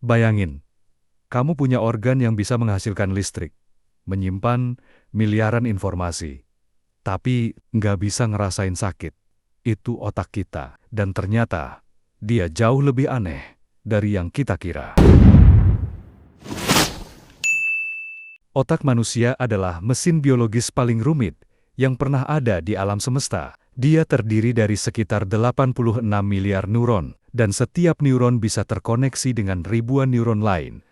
Bayangin, kamu punya organ yang bisa menghasilkan listrik, menyimpan miliaran informasi, tapi nggak bisa ngerasain sakit. Itu otak kita, dan ternyata dia jauh lebih aneh dari yang kita kira. Otak manusia adalah mesin biologis paling rumit yang pernah ada di alam semesta. Dia terdiri dari sekitar 86 miliar neuron, dan setiap neuron bisa terkoneksi dengan ribuan neuron lain.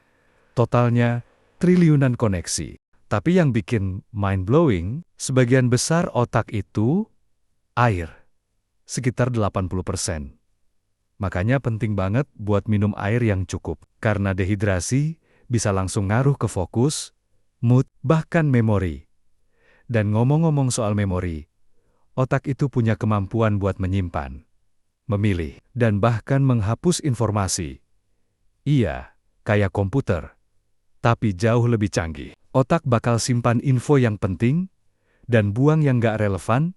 Totalnya triliunan koneksi. Tapi yang bikin mind-blowing, sebagian besar otak itu air, sekitar 80%. Makanya penting banget buat minum air yang cukup, karena dehidrasi bisa langsung ngaruh ke fokus, mood, bahkan memori. Dan ngomong-ngomong soal memori, otak itu punya kemampuan buat menyimpan, memilih, dan bahkan menghapus informasi. Iya, kayak komputer, tapi jauh lebih canggih. Otak bakal simpan info yang penting, dan buang yang nggak relevan.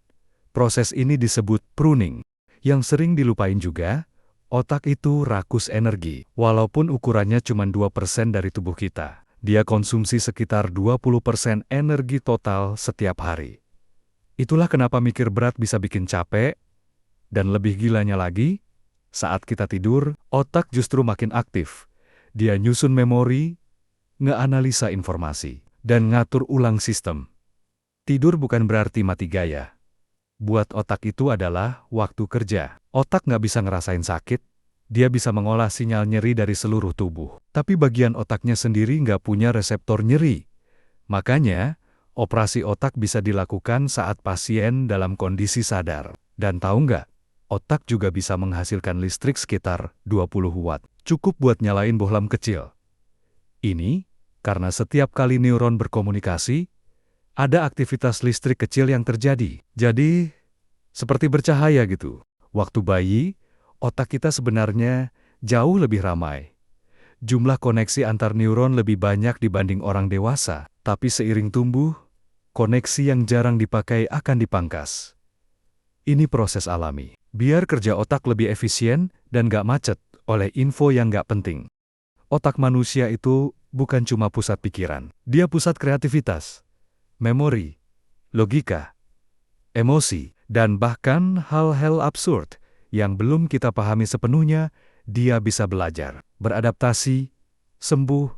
Proses ini disebut pruning. Yang sering dilupain juga, otak itu rakus energi. Walaupun ukurannya cuma 2% dari tubuh kita, dia konsumsi sekitar 20% energi total setiap hari. Itulah kenapa mikir berat bisa bikin capek, dan lebih gilanya lagi, saat kita tidur, otak justru makin aktif. Dia nyusun memori, ngeanalisa informasi, dan ngatur ulang sistem. Tidur bukan berarti mati gaya. Buat otak itu adalah waktu kerja. Otak nggak bisa ngerasain sakit, dia bisa mengolah sinyal nyeri dari seluruh tubuh. Tapi bagian otaknya sendiri nggak punya reseptor nyeri. Makanya, operasi otak bisa dilakukan saat pasien dalam kondisi sadar. Dan tahu nggak, otak juga bisa menghasilkan listrik sekitar 20 watt. Cukup buat nyalain bohlam kecil. Ini karena setiap kali neuron berkomunikasi, ada aktivitas listrik kecil yang terjadi. Jadi, seperti bercahaya gitu. Waktu bayi, otak kita sebenarnya jauh lebih ramai. Jumlah koneksi antar neuron lebih banyak dibanding orang dewasa. Tapi seiring tumbuh, koneksi yang jarang dipakai akan dipangkas. Ini proses alami. Biar kerja otak lebih efisien dan gak macet oleh info yang gak penting. Otak manusia itu bukan cuma pusat pikiran. Dia pusat kreativitas, memori, logika, emosi, dan bahkan hal-hal absurd yang belum kita pahami sepenuhnya. Dia bisa belajar, beradaptasi, sembuh,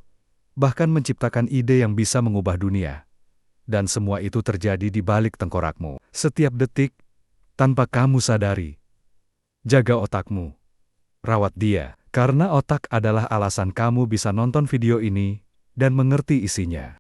bahkan menciptakan ide yang bisa mengubah dunia. Dan semua itu terjadi di balik tengkorakmu, setiap detik, tanpa kamu sadari. Jaga otakmu, rawat dia, karena otak adalah alasan kamu bisa nonton video ini dan mengerti isinya.